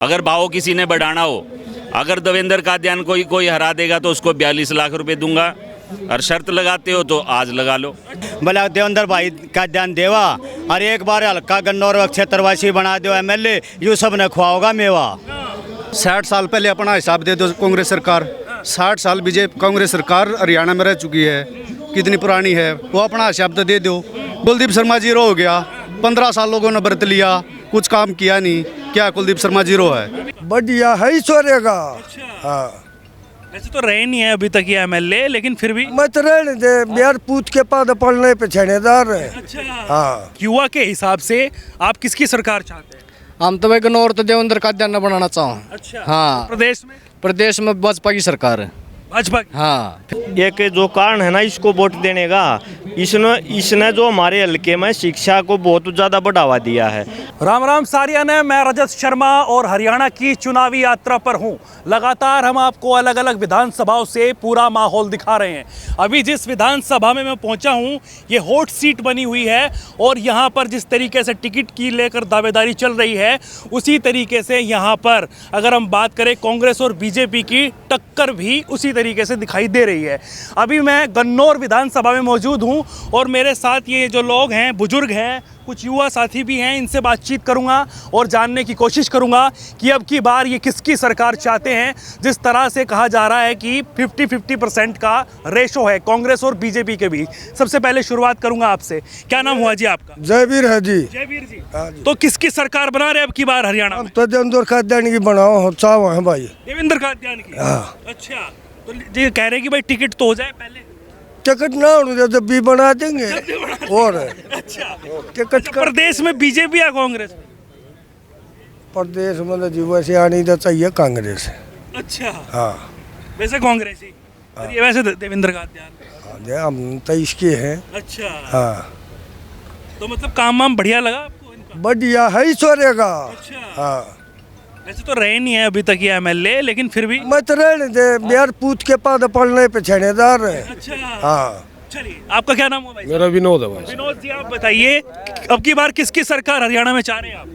अगर भाव किसी ने बढ़ाना हो, अगर देवेंद्र कादियान को कोई हरा देगा तो उसको 42 लाख रुपए दूंगा, और शर्त लगाते हो तो आज लगा लो। भला देवेंद्र भाई का ध्यान देवा और एक बार हल्का गन्नौर क्षेत्रवासी बना दो एमएलए, यू सब ने खुआओगा मेवा। 60 साल पहले अपना हिसाब दे दो कांग्रेस सरकार, 60 साल बीजेपी कांग्रेस सरकार हरियाणा में रह चुकी है, कितनी पुरानी है, वो अपना हिसाब तो दे दो। कुलदीप शर्मा जीरो हो गया, 15 साल लोगों ने व्रत लिया, कुछ काम किया नहीं, क्या कुलदीप शर्मा जीरो है? बढ़िया है ही छोरेगा। हाँ वैसे तो रहे नहीं है अभी तक ये एमएलए, लेकिन फिर भी मत रहने दे, बिहार पूत के पाद पड़ने पे छेड़ेदार है। हाँ युवा के हिसाब से आप किसकी सरकार चाहते हैं? हम तो भाई गन्नौर तो देवेंद्र कादियान बनाना चाहूँ। अच्छा हाँ, प्रदेश में भाजपा की सरकार है। भाजपा की? हाँ, एक जो कारण है ना इसको वोट देने का, इसने जो हमारे हल्के में शिक्षा को बहुत ज़्यादा बढ़ावा दिया है। राम राम सारिया ने, मैं रजत शर्मा और हरियाणा की चुनावी यात्रा पर हूं। लगातार हम आपको अलग अलग विधानसभाओं से पूरा माहौल दिखा रहे हैं। अभी जिस विधानसभा में मैं पहुंचा हूं, ये हॉट सीट बनी हुई है और यहां पर जिस तरीके से टिकट की लेकर दावेदारी चल रही है, उसी तरीके से यहां पर अगर हम बात करें कांग्रेस और बीजेपी की टक्कर भी उसी तरीके से दिखाई दे रही है। अभी मैं गन्नौर विधानसभा में मौजूद हूं और मेरे साथ ये जो लोग हैं, बुजुर्ग हैं, कुछ युवा साथी भी हैं, इनसे बातचीत करूंगा और जानने की कोशिश करूंगा कि अब की बार ये किसकी सरकार चाहते हैं। जिस तरह से कहा जा रहा है कि 50-50% का रेशो है कांग्रेस और बीजेपी के बीच। सबसे पहले शुरुआत करूंगा आपसे, क्या नाम हुआ जी आपका? जयवीर है जी। जयवीर जी, तो किसकी सरकार बना रहे अब की बार हरियाणा में? तो देवेंद्र कादियान की बनाओ चाहो है भाई। देवेंद्र कादियान की? हाँ। अच्छा, तो ये कह रहे हैं कि भाई टिकट तो हो जाए पहले, टिकट ना हो जब भी बना देंगे। और अच्छा टिकट प्रदेश में बीजेपी या कांग्रेस? प्रदेश में जी वैसे आनी तो चाहिए कांग्रेस। अच्छा हाँ वैसे कांग्रेस ही, और ये वैसे देवेंद्र कादियान। हम तो इसके हैं। अच्छा हाँ, तो मतलब काम वाम बढ़िया लगा आपको इनका? बढ़िया है ही छोरेगा। अच्छा हाँ वैसे तो रहे नहीं है अभी तक ये एमएलए, लेकिन फिर भी मत रहने दे, बिहार पूत के पाद पड़ने पे छेड़ेदार है। अच्छा हाँ चलिए, आपका क्या नाम हुआ भाई? मेरा विनोद है भाई। विनोद जी, आप बताइए अब की बार किसकी सरकार हरियाणा में चाह रहे हैं आप?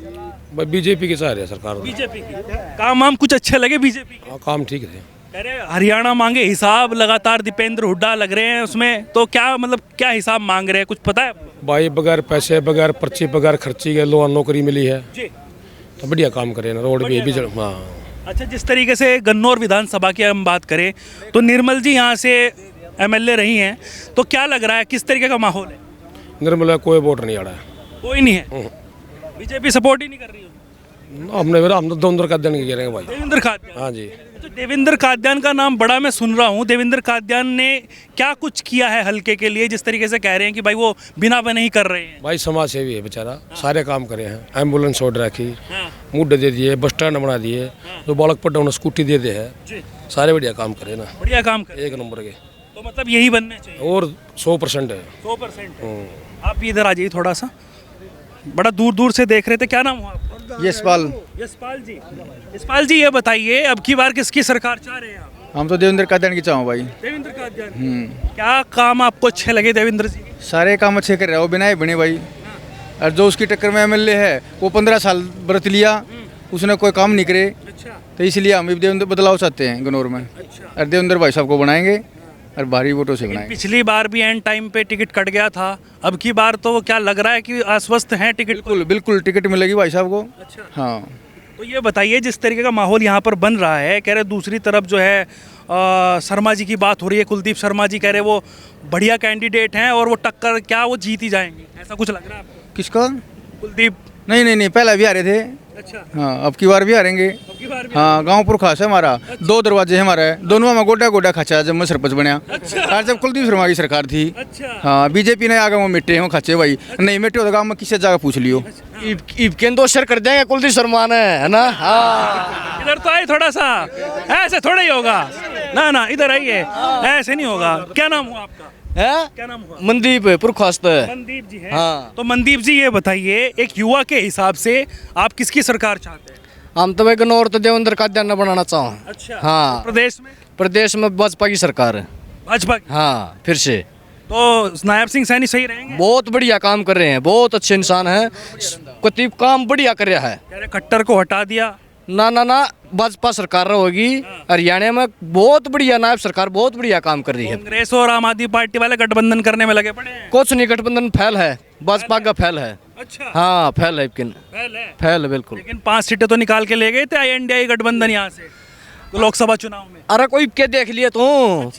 भाई बीजेपी की चाह रही है सरकार। बीजेपी की। काम वाम कुछ अच्छे लगे बीजेपी के? काम ठीक थे। कह रहे हरियाणा मांगे हिसाब, लगातार दीपेंद्र हुड्डा लग रहे हैं उसमें, तो क्या मतलब क्या हिसाब मांग रहे हैं, कुछ पता है आपको? भाई बगैर पैसे, बगैर पर्ची, बगैर खर्ची के नौकरी मिली है, जी तो बढ़िया काम करे ना, रोड भी हाँ। अच्छा, जिस तरीके से गन्नौर विधानसभा की हम बात करें तो निर्मल जी यहाँ से एमएलए रही हैं, तो क्या लग रहा है किस तरीके का माहौल है? निर्मला कोई वोट नहीं आ रहा है, कोई नहीं है, बीजेपी सपोर्ट ही नहीं कर रही है। हम तो देवेंद्र कादियान की कह रहे हैं भाई। देवेंद्र कादियान? हाँ जी। तो देवेंद्र कादियान का नाम बड़ा मैं सुन रहा हूँ। देवेंद्र कादियान ने क्या कुछ किया है हल्के के लिए, जिस तरीके से कह रहे हैं कि भाई वो बिना बने ही कर रहे हैं? भाई समाज सेवी है बेचारा, सारे काम करे हैं, एम्बुलेंस छोड़ रखी, हाँ। मुड्डे दे दिए, बस स्टैंड बना दिए, जो बालक पट्टा उन्हें स्कूटी दे दे है, सारे बढ़िया काम करे ना, बढ़िया काम कर, एक नंबर के। तो मतलब यही बनने चाहिए और 100% है। 100%। आप भी इधर आ जाइए थोड़ा सा, बड़ा दूर दूर से देख रहे थे। क्या नाम हुआ आपका? यशपाल। यशपाल जी, यशपाल जी ये बताइए अब की बार किसकी सरकार चाह रहे हैं आप? हम तो देवेंद्र कादियान की चाहूँ भाई। देवेंद्र कादियान। क्या काम आपको अच्छे लगे देवेंद्र जी? सारे काम अच्छे कर रहे हो, बिना ही बने भाई। और जो उसकी टक्कर में एमएलए है वो 15 साल व्रत लिया, उसने कोई काम नहीं करे, अच्छा तो इसलिए हम भी देवेंद्र बदलाव चाहते हैं गन्नौर में। और देवेंद्र भाई साहब को बनाएंगे और भारी वोटों से बनाएंगे। पिछली बार भी एंड टाइम पे टिकट कट गया था, अब की बार तो क्या लग रहा है कि आश्वस्त हैं टिकट? बिल्कुल बिल्कुल टिकट मिलेगी भाई साहब को। अच्छा हाँ, तो ये बताइए जिस तरीके का माहौल यहाँ पर बन रहा है, कह रहे दूसरी तरफ जो है शर्मा जी की बात हो रही है, कुलदीप शर्मा जी कह रहे वो बढ़िया कैंडिडेट हैं और वो टक्कर क्या वो जीत ही जाएंगे, ऐसा कुछ लग रहा है आपको? किसका? कुलदीप? नहीं, पहले भी आ रहे थे। अच्छा, हाँ, अब की बार भी हारेंगे। अब की बार भी? हाँ, गाँवपुर खास है हमारा, 2 दरवाजे हमारा है, दोनों में गोडा खाचा जब मैं सरपंच बनया। अच्छा। और जब कुलदीप शर्मा की सरकार थी। अच्छा। हाँ, बीजेपी ने आगे वो मिट्टे हो खाचे भाई, नहीं मिट्टे हो तो गाँव में किसी जगह पूछ लियो। तो शेयर कर देंगे कुलदीप शर्मा ने, है ना? हाँ, इधर तो आइए थोड़ा सा, ऐसे थोड़ा ही होगा ना, इधर आइए, ऐसे नहीं होगा। क्या नाम हुआ आपका? है क्या नाम हुआ? मनदीप पुरखास्त। मनदीप जी हैं। हाँ। तो मनदीप जी ये बताइए एक युवा के हिसाब से आप किसकी सरकार चाहते हैं? हम तो भाई गन्नौर तो देवेंद्र कादियान बनाना चाहूँ। अच्छा, हाँ। प्रदेश में भाजपा की सरकार है। भाजपा की? हाँ, फिर से तो नायब सिंह सैनी सही रहेंगे? बहुत बढ़िया काम कर रहे हैं, बहुत अच्छे इंसान हैं, कुछ काम बढ़िया कर रहा है। कह रहे खट्टर को हटा दिया, ना ना ना भाजपा सरकार होगी हरियाणा में, बहुत बढ़िया नायब सरकार बहुत बढ़िया काम कर रही है। कांग्रेस और आम आदमी पार्टी वाले गठबंधन करने में लगे पड़े हैं। कुछ नहीं, गठबंधन फैल है, भाजपा का फैल है। अच्छा, हाँ फैल है, लेकिन पहले है। फैल है बिल्कुल। लेकिन 5 सीटें तो निकाल के ले गए थे INDI गठबंधन यहाँ से तो लोकसभा चुनाव में। अरे कोई के देख लिए तू?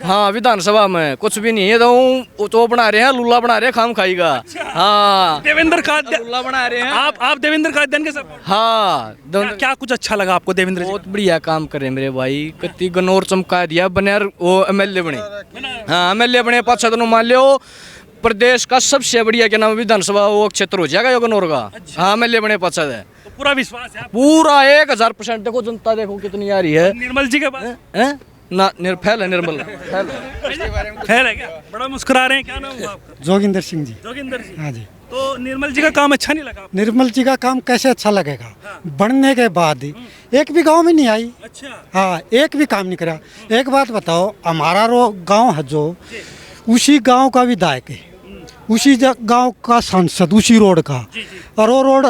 हाँ विधानसभा में कुछ भी नहीं है, तो बना रहे हैं, लूला बना रहे हैं, खाम खाएगा। हाँ देवेंद्र कादयान लूला बना रहे हैं। आप देवेंद्र कादयान के सब हाँ क्या कुछ अच्छा लगा आपको देवेंद्र जी? बहुत बढ़िया काम करे मेरे भाई, कति गनौर चमका दिया बने, वो MLA बने। हाँ MLA बने 5 7 मान लियो, प्रदेश का सबसे बढ़िया क्या नाम विधानसभा वो क्षेत्र हो जाएगा गनौर का। हाँ MLA बने 5 7 है, तो पूरा विश्वास है आपको? पूरा 1000%। देखो जनता देखो कितनी आ रही है। निर्मल जी के पास हैं? ना फैल है, निर्मल फैल। खैर है क्या? बड़ा मुस्कुरा रहे हैं, क्या नाम हुआ आपका? जोगिंदर सिंह जी। जोगिंदर जी। हाँ जी। तो निर्मल जी का काम अच्छा नहीं लगा आपको? निर्मल जी का काम कैसे अच्छा लगेगा? बनने के बाद ही एक भी गांव में नहीं आई। अच्छा, हाँ एक भी काम नहीं करा। एक बात बताओ, हमारा गांव है जो, उसी गांव का विधायक है, उसी गांव का सांसद, उसी रोड का, और वो रोड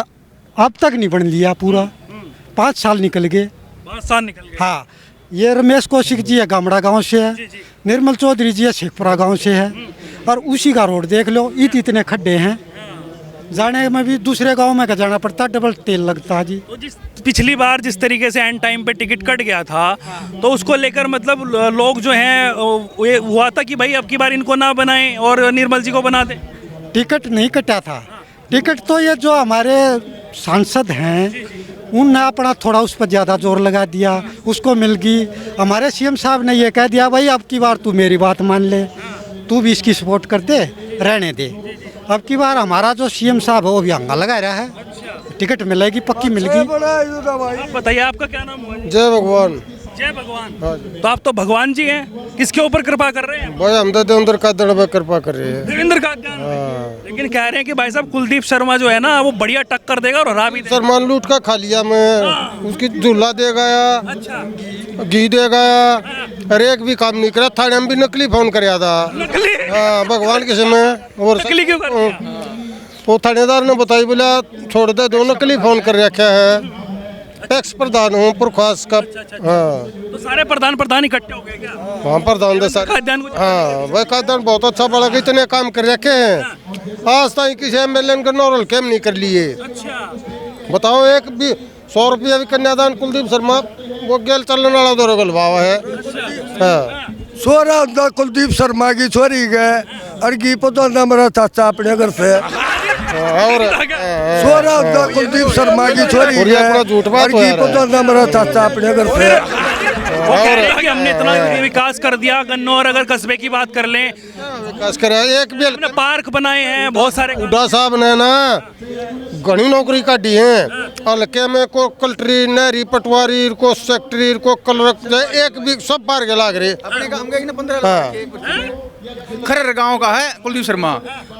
अब तक नहीं बन लिया पूरा। 5 साल निकल गए। 5 साल निकल गए। हाँ, ये रमेश कौशिक जी है गामड़ा गांव से है, निर्मल चौधरी जी है शेखपुरा गांव से है, और उसी का रोड देख लो, इतने खड्डे हैं, जाने में भी दूसरे गांव में का जाना पड़ता, डबल तेल लगता है जी। तो जिस पिछली बार जिस तरीके से एंड टाइम पे टिकट कट गया था, तो उसको लेकर मतलब लोग जो हैं ये हुआ था कि भाई अब की बार इनको ना बनाएं और निर्मल जी को बना दें। टिकट नहीं कटा था, टिकट तो ये जो हमारे सांसद हैं उनने अपना थोड़ा उस पर ज़्यादा जोर लगा दिया, उसको मिल गई। हमारे CM साहब ने ये कह दिया भाई अब की बार तू मेरी बात मान ले, तू भी इसकी सपोर्ट कर दे, रहने दे। अब की बार हमारा जो CM साहब है वो भी हंगा लगा रहा है, टिकट मिलेगी, पक्की मिलेगी। आप बताइए आपका क्या नाम हुआ? जय भगवान। जय भगवान। तो आप तो भगवान जी हैं, किसके ऊपर कृपा कर रहे हैं? भाई हम तो देवेंद्र का दड़बा कृपा कर रहे हैं। देवेंद्र कादयान। लेकिन कह रहे हैं कि भाई साहब कुलदीप शर्मा जो है ना वो बढ़िया टक्कर देगा और हरा भी देगा। सरमान लूट का खा लिया मैं, उसकी झूला दे गया, अच्छा, घी दे गया, अरे एक भी काम नहीं करा। थाने में भी नकली फोन कराया था। नकली? हाँ भगवान के समय। और नकली क्यों कर रहे हैं? वो थानेदार ने बताई, बोला छोड़ दे, 2 नकली फोन कर रखा है। एक्स प्रधान हूँ पुरखास का। हाँ तो सारे प्रधान इकट्ठे हो गए क्या? वहाँ प्रधान दे सारे। कादयान को हाँ भाई कादयान बहुत अच्छा बड़ा, इतने काम कर रखे हैं, आज तक किसी MLA का नॉरल कैम नहीं कर लिए। अच्छा, बताओ, एक भी 100 रुपया भी कन्यादान कुलदीप शर्मा वो गेल चलने वाला दौरे गलवावा है। हाँ सोरा होता कुलदीप शर्मा की छोरी गए, और की पता ना मेरा चाचा अपने घर से। और सोरा होता कुलदीप शर्मा की छोरी और ये अपना झूठ गए, बात और तो की यार है। पता ना मेरा चाचा अपने घर से। वो कह रहे हैं कि हमने इतना विकास कर दिया गन्नौर, अगर कस्बे की बात कर लें, विकास करे, एक भी हमने पार्क बनाए हैं बहुत सारे। हुड्डा साहब ने ना घनी नौकरी काटी है, हल्के में को कल्ट्री, नहरी, पटवारी, को सेक्रेटरी, को कलरक, एक भी सब पार के लाग रहे। अपने गांव का 15 हाँ खरर गांव का है कुलदीप शर्मा,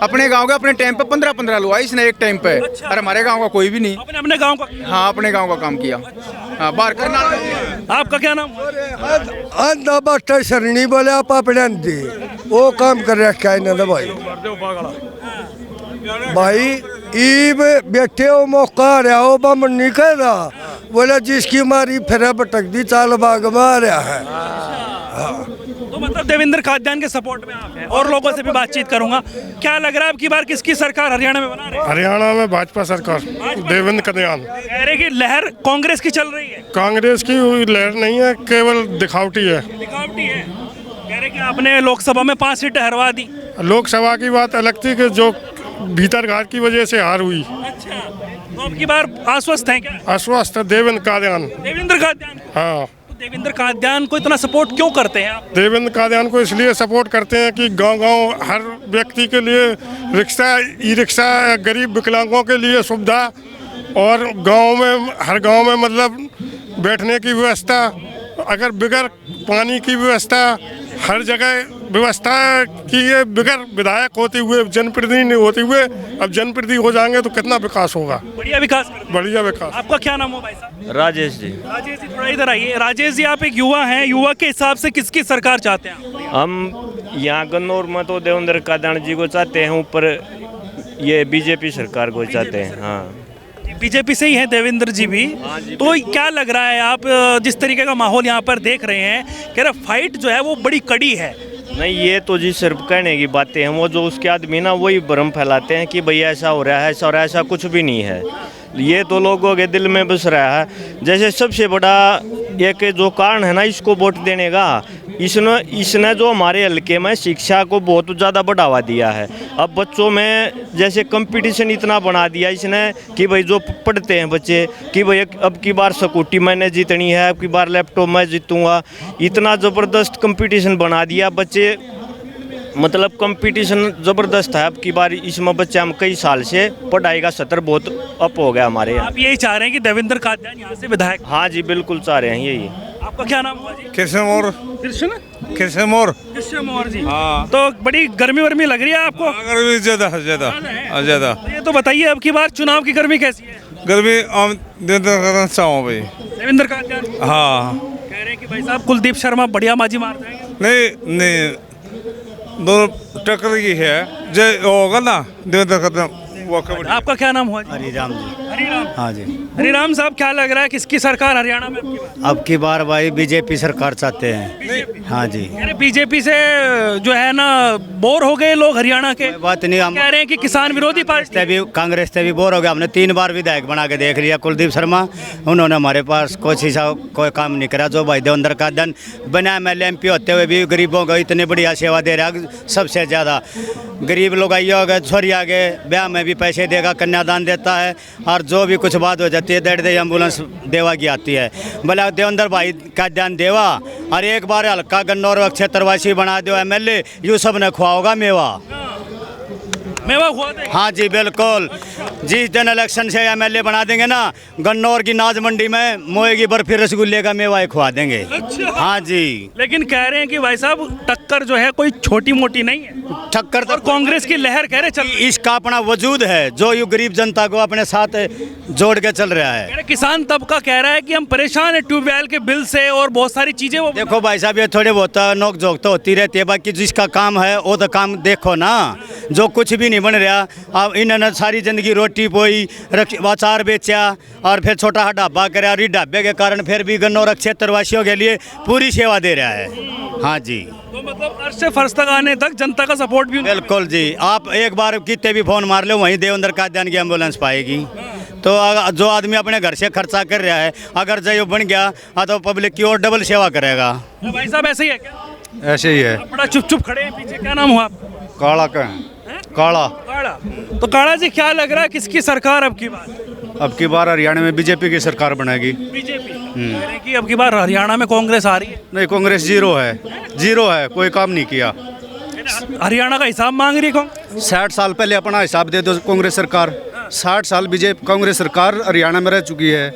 अपने गांव का अपने टाइम पे 15 लुआ इसने एक टाइम पे। और हमारे गांव का कोई भी नहीं। अपने अपने गांव का। हाँ अपने गांव का काम किया। हाँ बाहर करनाल। आपका क्या नाम? अंधा बाटा शरणी बोले आप अपने अंधी वो काम कर रखा है ना भाई। भाई ईब बैठे हो मौका आ रहा हो बम नहीं कह रहा, बोले जिसकी मारी फिर भटक दी चाल बाग में आ रहा है। तो मतलब देवेंद्र कादयान के सपोर्ट में आप हैं, और लोगों से भी बातचीत करूंगा। क्या लग रहा है अब की बार किसकी सरकार हरियाणा में बना रहे हैं? हरियाणा में भाजपा सरकार, देवेंद्र कादयान। कह रहे कि लहर कांग्रेस की चल रही है। कांग्रेस की लहर नहीं है, केवल दिखावटी है। दिखावटी है। कह रहे कि आपने लोकसभा में 5 सीटें हरवा दी। लोकसभा की बात अलग थी कि जो भीतर घाट की वजह से हार हुई। अच्छा, तो अब की बार आश्वस्त हैं क्या? आश्वस्त देवेंद्र कादयान। देवेंद्र कादयान। हाँ, तो देवेंद्र कादयान को इतना सपोर्ट क्यों करते हैं आप? देवेंद्र कादयान को इसलिए सपोर्ट करते हैं कि गांव-गांव हर व्यक्ति के लिए रिक्शा, ई-रिक्शा, गरीब विकलांगों के लिए सुविधा, और गांव में हर गांव में मतलब बैठने की व्यवस्था, अगर बगैर पानी की व्यवस्था, हर जगह व्यवस्था की ये बगैर विधायक होते हुए, जनप्रतिनिधि होते हुए, अब जनप्रतिनिधि हो जाएंगे तो कितना विकास होगा। बढ़िया विकास कर। बढ़िया विकास। आपका क्या नाम हो भाई साहब? राजेश जी। राजेश जी थोड़ा इधर आइए। राजेश जी आप एक युवा हैं, युवा के हिसाब से किसकी सरकार चाहते हैं आप? हम यहाँ गन्नौर में तो देवेंद्र कादयान जी को चाहते हैं, ऊपर ये बीजेपी सरकार को चाहते हैं। हाँ बीजेपी से ही हैं देवेंद्र जी भी। तो क्या लग रहा है, आप जिस तरीके का माहौल यहाँ पर देख रहे हैं, कह रहे फाइट जो है वो बड़ी कड़ी है। नहीं, ये तो जी सिर्फ कहने की बातें हैं। वो जो उसके आदमी ना वही भ्रम फैलाते हैं कि भैया ऐसा हो रहा है, ऐसा हो रहा है, ऐसा कुछ भी नहीं है। ये तो लोगों के दिल में बस रहा है। जैसे सबसे बड़ा एक जो कारण है ना इसको वोट देने का, इसने जो हमारे हल्के में शिक्षा को बहुत ज़्यादा बढ़ावा दिया है। अब बच्चों में जैसे कंपटीशन इतना बना दिया इसने कि भाई जो पढ़ते हैं बच्चे कि भाई अब की बार स्कूटी मैंने जीतनी है, अब की बार लैपटॉप मैं जीतूँगा। इतना ज़बरदस्त कंपटीशन बना दिया बच्चे, मतलब कंपटीशन ज़बरदस्त है। अब की बार इसमें बच्चे हम कई साल से पढ़ाई का स्तर बहुत अप हो गया हमारे यहाँ। आप यही चाह रहे हैं कि देवेंद्र कादियान यहाँ से विधायक? हाँ जी, बिल्कुल चाह रहे हैं यही। आपका क्या नाम हुआ जी? कृष्ण मोर। कृष्ण कृष्ण मोर जी। हाँ। तो बड़ी गर्मी वर्मी लग रही है आपको? गर्मी ज़्यादा ज़्यादा। तो ये तो बताइए, अब की बार चुनाव की गर्मी कैसी है? गर्मी आम देवेंद्र चाहूँ भाई। देवेंद्र कादियान हाँ। कह रहे हैं कि भाई साहब कुलदीप शर्मा बढ़िया बाजी मार जाएंगे। नहीं, दोनों टक्कर की है जो होगा ना देवेंद्र का। आपका क्या नाम हुआ जी? हरिराम जी। हरिराम। हाँ जी। हरिराम साहब, क्या लग रहा है किसकी सरकार हरियाणा में अब की बार भाई बीजेपी सरकार चाहते हैं। हाँ जी। अरे बीजेपी से जो है ना बोर हो गए लोग हरियाणा के। बात नहीं, हम कह रहे हैं कि किसान विरोधी पार्टी भी कांग्रेस से भी बोर हो गया। हमने 3 बार विधायक बना के देख लिया कुलदीप शर्मा, उन्होंने हमारे पास कोई काम नहीं करा। जो भाई देवेंद्र कादियान बिना MLA MP होते हुए भी गरीबों को इतनी बढ़िया सेवा दे रहा है। सबसे ज़्यादा गरीब लोग आइए हो गए, छोरी आ गए, ब्याह में भी पैसे देगा, कन्यादान देता है, और जो भी कुछ बात हो जाती है डेढ़ दे एम्बुलेंस देवा की आती है। बोला देवेंद्र भाई कादियान देवा, और एक बार हल्का गन्नौर क्षेत्रवासी बना दो MLA, यूँ सब ने खुआओगा मेवा। मेवा हुआ था। हाँ जी बिल्कुल। जिस दिन इलेक्शन से MLA बना देंगे ना, गन्नौर की नाज मंडी में मोए की बर्फी रसगुल्ले का मेवा खुआ देंगे। अच्छा। हाँ जी। लेकिन कह रहे हैं कि भाई साहब टक्कर जो है कोई छोटी मोटी नहीं है। टक्कर और कांग्रेस की लहर कह रहे चल, इसका अपना वजूद है जो ये गरीब जनता को अपने साथ जोड़ के चल रहा है। किसान तबका कह रहा है कि हम परेशान है ट्यूबवेल के बिल से और बहुत सारी चीजें। वो देखो भाई साहब, ये थोड़े बहुत नोक झोंक तो होती रहती है, बाकी जिसका काम है वो तो काम देखो ना। जो कुछ भी नहीं बन रहा, अब इन्होंने सारी जिंदगी रोटी पोई, अचार बेचा, और फिर छोटा ढाबा कराया, और ढाबे के कारण फिर भी गन्नौर क्षेत्रवासियों के लिए पूरी सेवा दे रहा है। हाँ जी। तो मतलब अर्श से फर्श तक आने तक जनता का सपोर्ट भी। बिल्कुल जी। आप एक बार कितने भी फोन मार लो, वहीं देवेंद्र कादियान की एम्बुलेंस पाएगी। तो जो आदमी अपने घर से खर्चा कर रहा है, अगर जय बन गया तो पब्लिक की और डबल सेवा करेगा। भाई साहब ऐसे ही है क्या? ऐसे ही है। बड़ा चुप चुप खड़े हैं पीछे, क्या नाम हुआ आपका? काला का काला। काला। तो काला जी, क्या लग रहा है किसकी सरकार अब की बार? अब की बार हरियाणा में बीजेपी की सरकार बनेगी। बीजेपी कह रहे हैं कि अब की बार हरियाणा में कांग्रेस आ रही है। नहीं, कांग्रेस जीरो है, कोई काम नहीं किया। हरियाणा का हिसाब मांग रही है कांग्रेस। 60 साल पहले अपना हिसाब दे दो कांग्रेस सरकार। 60 साल बीजेपी कांग्रेस सरकार हरियाणा में रह चुकी है,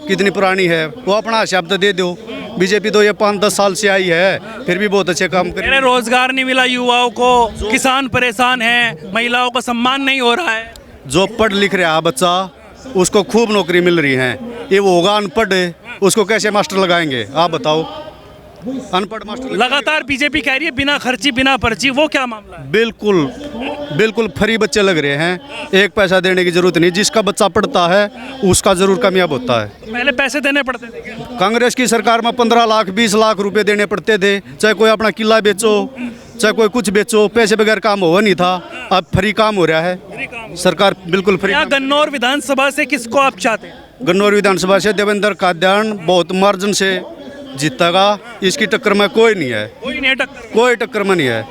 कितनी पुरानी है, वो अपना हिसाब तो दे दो। बीजेपी तो ये 5-10 साल से आई है, फिर भी बहुत अच्छे काम कर रही है। रोजगार नहीं मिला युवाओं को, किसान परेशान है, महिलाओं का सम्मान नहीं हो रहा है। जो पढ़ लिख रहा है बच्चा, उसको खूब नौकरी मिल रही है। ये वो होगा अनपढ़, उसको कैसे मास्टर लगाएंगे आप बताओ? अनपढ़ मास्टर लगातार बीजेपी कह रही है बिना खर्ची बिना पर्ची, वो क्या मामला है? बिल्कुल फ्री बच्चे लग रहे हैं, एक पैसा देने की जरूरत नहीं। जिसका बच्चा पढ़ता है उसका जरूर कामयाब होता है। पहले पैसे देने पड़ते थे क्या? कांग्रेस की सरकार में 15 लाख 20 लाख रुपए देने पड़ते थे, चाहे कोई अपना किला बेचो, चाहे कोई कुछ बेचो, पैसे बगैर काम हो नहीं था। अब फ्री काम हो रहा है, सरकार बिल्कुल फ्री। गन्नौर विधानसभा से किसको आप चाहते हैं? गन्नौर विधानसभा से देवेंद्र कादियान बहुत मार्जिन से जीतेगा, इसकी टक्कर में कोई नहीं है। कोई टक्कर में नहीं है।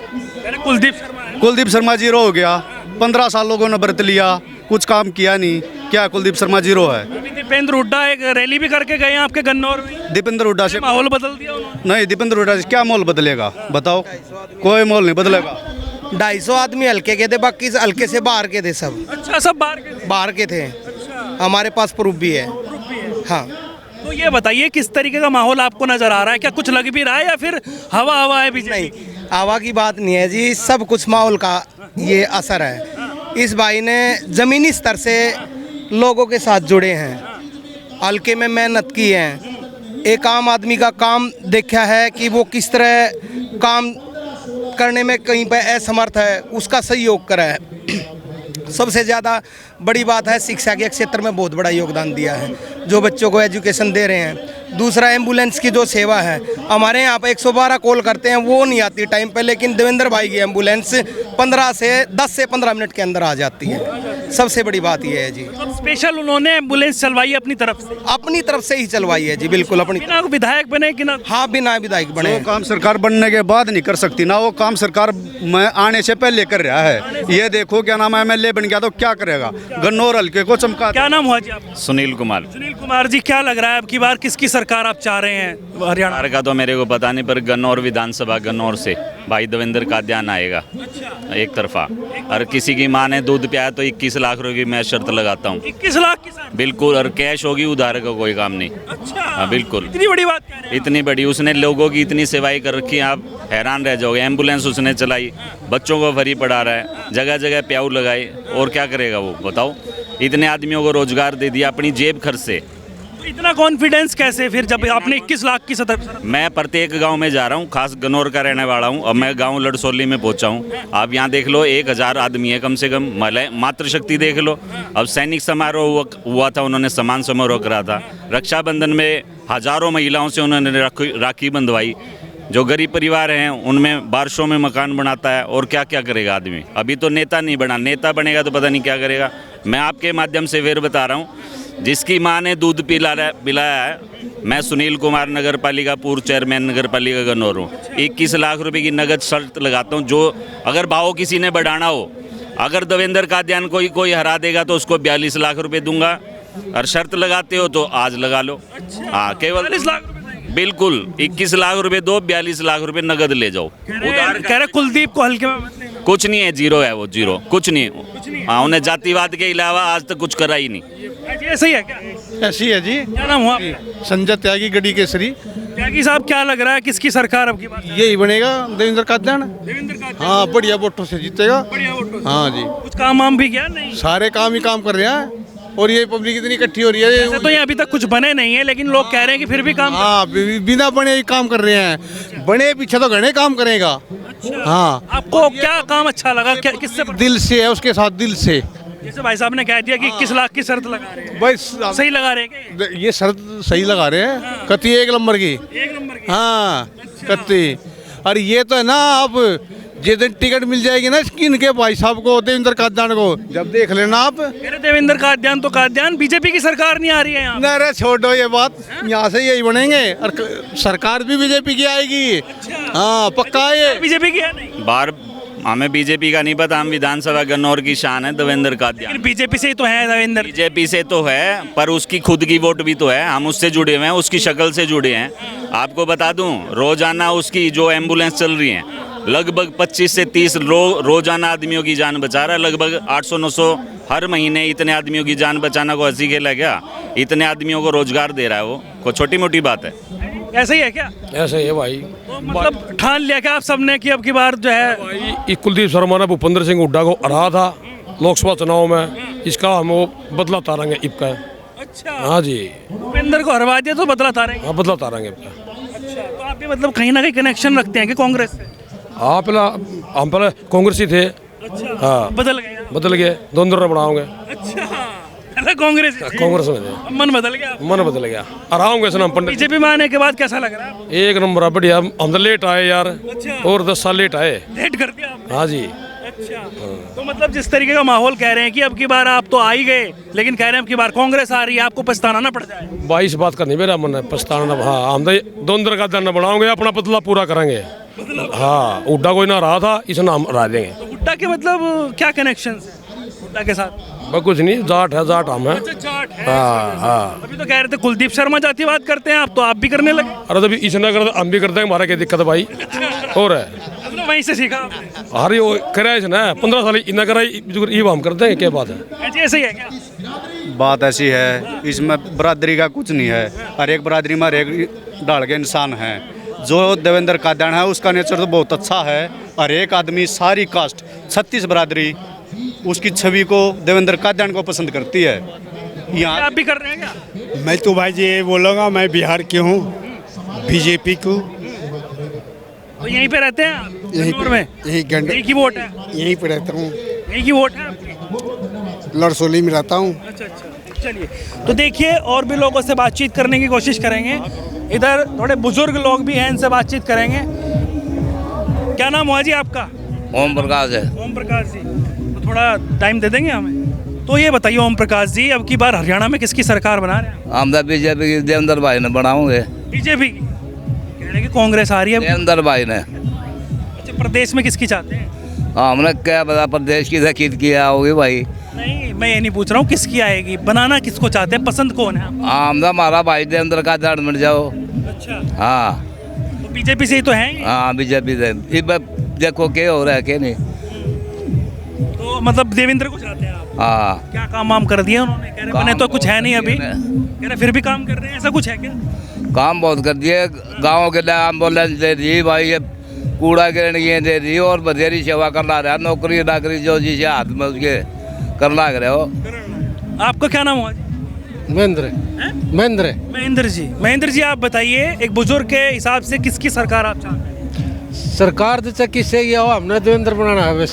कुलदीप शर्मा जीरो हो गया। 15 साल लोगों ने व्रत लिया, कुछ काम किया नहीं, क्या कुलदीप शर्मा जीरो है? दीपेंद्र हुड्डा एक रैली भी करके गए हैं आपके गन्नौर में। दीपेंद्र हुड्डा से माहौल बदल दिया उन्होंने? नहीं, दीपेंद्र हुड्डा से क्या माहौल बदलेगा बताओ? कोई माहौल नहीं बदलेगा। 250 आदमी हल्के के थे, बाकी हल्के से बाहर के थे सब। अच्छा, सब बाहर के थे। हमारे पास प्रूफ भी है। हाँ। तो ये बताइए किस तरीके का माहौल आपको नजर आ रहा है? क्या कुछ लग भी रहा है या फिर हवा है बीजेपी? नहीं, हवा की बात नहीं है जी, सब कुछ माहौल का ये असर है। इस भाई ने ज़मीनी स्तर से लोगों के साथ जुड़े हैं, हल्के में मेहनत की है, एक आम आदमी का काम देखा है कि वो किस तरह काम करने में कहीं पर असमर्थ है, उसका सहयोग करा है। सबसे ज़्यादा बड़ी बात है शिक्षा के क्षेत्र में बहुत बड़ा योगदान दिया है, जो बच्चों को एजुकेशन दे रहे हैं। दूसरा एम्बुलेंस की जो सेवा है, हमारे यहाँ पर 112 कॉल करते हैं, वो नहीं आती टाइम पे, लेकिन देवेंद्र भाई की एम्बुलेंस 10 से 15 मिनट के अंदर आ जाती है। सबसे बड़ी बात यह है जी। स्पेशल उन्होंने एम्बुलेंस चलवाई अपनी तरफ से ही चलवाई है जी, बिल्कुल अपनी। बिना विधायक बने कि ना? हाँ, बिना विधायक बने। वो काम सरकार बनने के बाद नहीं कर सकती ना, वो काम सरकार में आने से पहले कर रहा है। ये देखो क्या नाम है, MLA बन गया तो क्या करेगा, गन्नौर हल्के को चमका। क्या नाम हुआ जी आपका? सुनील कुमार। सुनील कुमार जी, क्या लग रहा है अब की बार किसकी सरकार आप चाह रहे हैं हरियाणा का? तो मेरे को पता नहीं, पर गन्नौर विधानसभा गन्नौर से भाई देवेंद्र का ध्यान आएगा एक तरफा। और किसी की माँ ने दूध पिया तो 21 लाख रुपए की मैं शर्त लगाता हूँ। 21 लाख की शर्त? बिल्कुल, और कैश होगी, उधार का कोई काम नहीं। अच्छा, हाँ बिल्कुल। इतनी बड़ी बात कह रहे हैं? इतनी बड़ी, उसने लोगों की इतनी सेवाई कर रखी है, आप हैरान रह जाओगे। एम्बुलेंस उसने चलाई, बच्चों को फ्री पढ़ा रहा है, जगह जगह प्याऊ लगाई, और क्या करेगा वो बताओ। इतने आदमियों को रोजगार दे दिया अपनी जेब खर्च से। इतना कॉन्फिडेंस कैसे फिर, जब आपने 21 लाख की शर्त? मैं प्रत्येक गांव में जा रहा हूं, खास गन्नौर का रहने वाला हूं। अब मैं गांव लड़सोली में पहुंचा हूं। आप यहां देख लो, 1000 आदमी है कम से कम। मातृशक्ति देख लो। अब सैनिक समारोह हुआ था, उन्होंने सम्मान समारोह करा था। रक्षाबंधन में हजारों महिलाओं से उन्होंने राखी बंधवाई। जो गरीब परिवार हैं उनमें बारिशों में मकान बनाता है। और क्या क्या करेगा आदमी। अभी तो नेता नहीं बना, नेता बनेगा तो पता नहीं क्या करेगा। मैं आपके माध्यम से फिर बता रहा हूँ, जिसकी माँ ने दूध पिलाया है। मैं सुनील कुमार, नगर पालिका पूर्व चेयरमैन नगर पालिका गन्नौर हूँ। 21 लाख रुपए की नगद शर्त लगाता हूँ। जो अगर भाव किसी ने बढ़ाना हो, अगर देवेंद्र का ध्यान कोई हरा देगा तो उसको 42 लाख रुपए दूंगा। और शर्त लगाते हो तो आज लगा लो। हाँ, केवल 42 लाख? बिल्कुल, 21 लाख रुपए दो, 42 लाख रुपए नगद ले जाओ। उधार कह रहे कुलदीप को हल्के में मत लेना। कुछ नहीं है, जीरो है वो, जीरो, कुछ नहीं। हाँ, उन्हें जातिवाद के अलावा आज तक कुछ करा ही नहीं। ऐसे ही है क्या? ऐसी है जी। क्या नाम हुआ? संजय त्यागी, गढ़ी केसरी। त्यागी साहब, क्या लग रहा है किसकी सरकार अब की बार? यही बनेगा, देवेंद्र का ध्यान। देवेंद्र का? हाँ, बढ़िया वोटों से जीतेगा। बढ़िया वोट। हाँ जी। कुछ काम वाम भी किया? नहीं, सारे काम ही काम कर रहे हैं। और ये पब्लिक इतनी इकट्ठी हो रही है। तो ये अभी तक कुछ बने नहीं है, लेकिन लोग कह रहे हैं कि फिर भी काम। हाँ, बिना बने ही काम कर रहे हैं। बने पीछे तो घने काम करेगा। हाँ, आपको क्या काम अच्छा लगा? क्या, किससे? दिल से है, उसके साथ दिल से। जैसे भाई साहब ने कह दिया कि 21 लाख की शर्त लगा रहे हैं, भाई सही लगा रहे हैं क्या? ये शर्त सही लगा रहे हैं। कत्ती 1 नंबर की। 1 नंबर की? हाँ, कत्ती। और ये तो है ना, अब जिस दिन टिकट मिल जाएगी ना इनके भाई साहब को, देवेंद्र काद्यान को, जब देख लेना आप। देवेंद्र काद्यान तो काद्यान, बीजेपी की सरकार नहीं आ रही है यहाँ। अरे छोड़ो ये बात, यहाँ से यही बनेंगे और सरकार भी बीजेपी की आएगी। हाँ, पक्का है। बीजेपी की है? नहीं, बार हमें बीजेपी का नहीं पता। हम विधानसभा गन्नौर की शान है देवेंद्र का ध्यान। बीजेपी से ही तो है देवेंद्र। बीजेपी से तो है, पर उसकी खुद की वोट भी तो है। हम उससे जुड़े हुए हैं, उसकी शक्ल से जुड़े हैं। आपको बता दूं, रोजाना उसकी जो एम्बुलेंस चल रही है, लगभग 25 से 30 रोजाना आदमियों की जान बचा रहा है। लगभग 800-900 हर महीने। इतने आदमियों की जान बचाना को हंसी खेला क्या? इतने आदमियों को रोजगार दे रहा है वो, कोई छोटी मोटी बात है? ऐसा ही है क्या? ऐसे ही है भाई। तो मतलब ठान लिया क्या आप सबने कि अब की बार जो है भाई, कुलदीप शर्मा ने भूपेंद्र सिंह हुड्डा को हरा था लोकसभा चुनाव में, इसका हम वो बदला तारेंगे इबका। अच्छा, हाँ जी, भूपेंद्र को हरवा दिया तो बदला तारेंगे। हाँ, बदला तारेंगे इबका। अच्छा, तो आप भी मतलब कहीं ना कहीं कनेक्शन रखते हैं कि कांग्रेस से? हाँ, हम पहले कांग्रेस ही थे। अच्छा, हाँ, बदल गए, दोनों बनाओगे। अच्छा, कांग्रेस में थे। मन बदल गया। हराओगे सर हम पंडित। बीजेपी में आने के बाद कैसा लग रहा है? 1 नंबर बढ़िया। हम तो लेट आए यार। अच्छा, और 10 साल लेट आए। लेट कर दिया आपने? हाँ जी। अच्छा, तो मतलब जिस तरीके का माहौल कह रहे हैं कि अब की बार आप तो आ ही गए, लेकिन कह रहे हैं अब की बार कांग्रेस आ रही है, आपको पछताना ना पड़ जाए। 22 बात करनी मेरा मन है, पछताना। हाँ, हम तो दोनों का दंड बनाओगे, अपना बदला पूरा करेंगे। हाँ, हुड्डा कोई ना रहा था, इस नाम हरा देंगे। तो हुड्डा के मतलब क्या कनेक्शन है हुड्डा के साथ? बस कुछ नहीं, जाट है, जाट हम है। अच्छा, जाट है। हाँ हाँ। अभी तो कह रहे थे कुलदीप शर्मा जातिवाद करते हैं, आप तो आप भी करने लगे। अरे तो इसने कर, हम भी करते हैं, हमारा क्या दिक्कत है भाई? और है, मतलब वहीं से सीखा आपने? अरे वो कराए इसने 15 साल इतना कराई, ये हम करते हैं। क्या बात है? ऐसे ही है क्या? बात ऐसी है, इसमें बरादरी का कुछ नहीं है। हर एक बरादरी में हर एक ढाल के इंसान है। जो देवेंद्र काद्यान है उसका नेचर तो बहुत अच्छा है। हर एक आदमी, सारी कास्ट, 36 बरादरी उसकी छवि को, देवेंद्र काद्यान को पसंद करती है। यहाँ आप भी कर रहे हैं क्या? मैं तो भाई जी ये बोलूँगा, मैं बिहार के हूँ, बीजेपी को। तो यहीं पे रहते हैं आप? यहीं गन्नौर में? यहीं यहीं की वोट है? यहीं पे रहता हूँ। यहीं की वोट है आपकी? लड़सोली में रहता हूँ। अच्छा अच्छा, चलिए। तो देखिए और भी लोगों से बातचीत करने की कोशिश करेंगे। इधर थोड़े बुजुर्ग लोग भी हैं, इनसे बातचीत करेंगे। क्या नाम हुआ जी आपका? ओम प्रकाश है। ओम प्रकाश जी, तो थोड़ा टाइम दे देंगे हमें? तो ये बताइए ओम प्रकाश जी, अब की बार हरियाणा में किसकी सरकार बना रहे हैं? हम तो बीजेपी की देवेंद्र भाई ने बनाओगे। बीजेपी की? कह रहे कि कांग्रेस आ रही है। देवेंद्र भाई ने। अच्छा, प्रदेश में किसकी चाहते हैं? हमने क्या पता प्रदेश की कित किया होगी भाई। नहीं, मैं ये नहीं पूछ रहा हूँ किसकी आएगी, बनाना किसको चाहते हैं, पसंद कौन है? हम तो हमारा भाई देवेंद्र का दर्द मिट जाओ। अच्छा, हाँ तो बीजेपी से ही तो है। हाँ बीजेपी से। देखो क्या हो रहा है क्या नहीं। तो मतलब देवेंद्र को चाहते हैं आप? हाँ। क्या काम वाम कर दिया उन्होंने? कह रहे बने तो कुछ है नहीं अभी, कह रहे फिर भी काम कर रहे हैं, ऐसा कुछ है क्या? काम बहुत कर दिए। गाँव के लिए एम्बुलेंस दे दी भाई, ये कूड़ा गिरने ये दे दी और बथेरी सेवा करना रहा। नौकरी नाकरी जो जिसे हाथ में उसके करना रहे हो। आपका क्या नाम हुआ? महेंद्र। महेंद्र। महेंद्र जी, आप बताइए एक बुजुर्ग के हिसाब से किसकी सरकार आप चाहते हैं? सरकार तो किससे गया हो, हमने देवेंद्र बनाना है बस।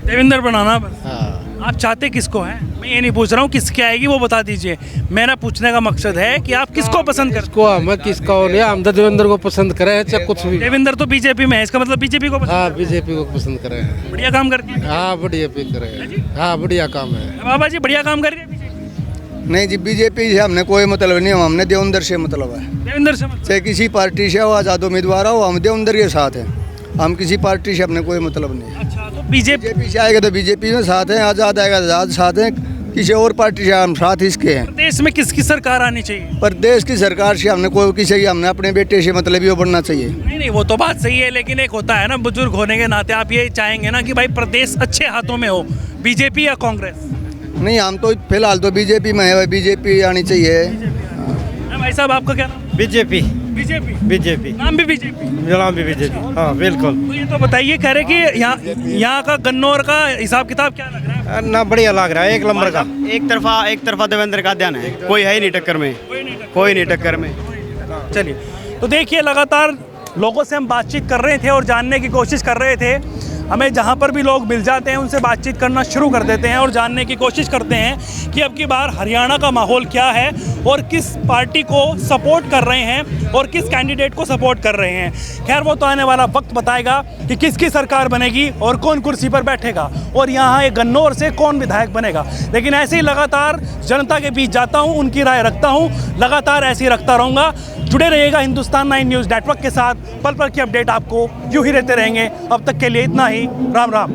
देवेंद्र बनाना बस? हाँ। आप चाहते किसको हैं? मैं ये नहीं पूछ रहा हूँ किसकी आएगी वो बता दीजिए। मेरा पूछने का मकसद है कि आप किसको पसंद करते किसको हम किसका हो नहीं, हम तो देवेंद्र को पसंद करें चाहे कुछ भी। देवेंद्र तो बीजेपी में है, इसका मतलब बीजेपी को पसंद? हाँ बीजेपी को पसंद करें। बढ़िया काम करती है। हाँ बढ़िया भी करें। हाँ बढ़िया काम है। बाबा जी बढ़िया काम कर रही है? नहीं जी, बीजेपी से हमने कोई मतलब नहीं, हमने देवेंद्र से मतलब है। देवेंद्र से मतलब? चाहे किसी पार्टी से हो, आज़ाद उम्मीदवार हो, हम देवेंद्र के साथ हैं। हम किसी पार्टी से अपने कोई मतलब नहीं। अच्छा, तो बीजेपी से आएगा तो बीजेपी में साथ हैं, आज़ाद आएगा तो आज़ाद साथ हैं, किसी और पार्टी से हम साथ इसके हैं। प्रदेश में किसकी सरकार आनी चाहिए? प्रदेश की सरकार से हमने कोई किसी, हमने अपने बेटे से मतलब ही बनना चाहिए। नहीं, वो तो बात सही है, लेकिन एक होता है ना, बुजुर्ग होने के नाते आप ये चाहेंगे ना कि भाई प्रदेश अच्छे हाथों में हो, बीजेपी या कांग्रेस? नहीं, हम तो फिलहाल तो बीजेपी में है, बीजेपी आनी चाहिए। भाई साहब आपका क्या नाम? बीजेपी। बीजेपी नाम भी बीजेपी? नाम भी बीजेपी। हाँ बिल्कुल। तो ये तो बताइए, कह रहे कि यहाँ का गन्नौर का हिसाब किताब क्या लग रहा है? ना बढ़िया लग रहा है, एक नंबर का। एक तरफा देवेंद्र का ध्यान है, कोई है ही नहीं टक्कर में, कोई नहीं टक्कर में। चलिए, तो देखिए लगातार लोगों से हम बातचीत कर रहे थे और जानने की कोशिश कर रहे थे। हमें जहाँ पर भी लोग मिल जाते हैं उनसे बातचीत करना शुरू कर देते हैं और जानने की कोशिश करते हैं कि अब की बार हरियाणा का माहौल क्या है और किस पार्टी को सपोर्ट कर रहे हैं और किस कैंडिडेट को सपोर्ट कर रहे हैं। खैर वो तो आने वाला वक्त बताएगा कि किसकी सरकार बनेगी और कौन कुर्सी पर बैठेगा और यहाँ एक गन्नौर से कौन विधायक बनेगा। लेकिन ऐसे ही लगातार जनता के बीच जाता हूँ, उनकी राय रखता हूँ, लगातार ऐसे ही रखता रहूँगा। जुड़े रहिएगा हिंदुस्तान 9 न्यूज़ नेटवर्क के साथ, पल पल की अपडेट आपको यूँ ही रहते रहेंगे। अब तक के लिए इतना ही, राम राम।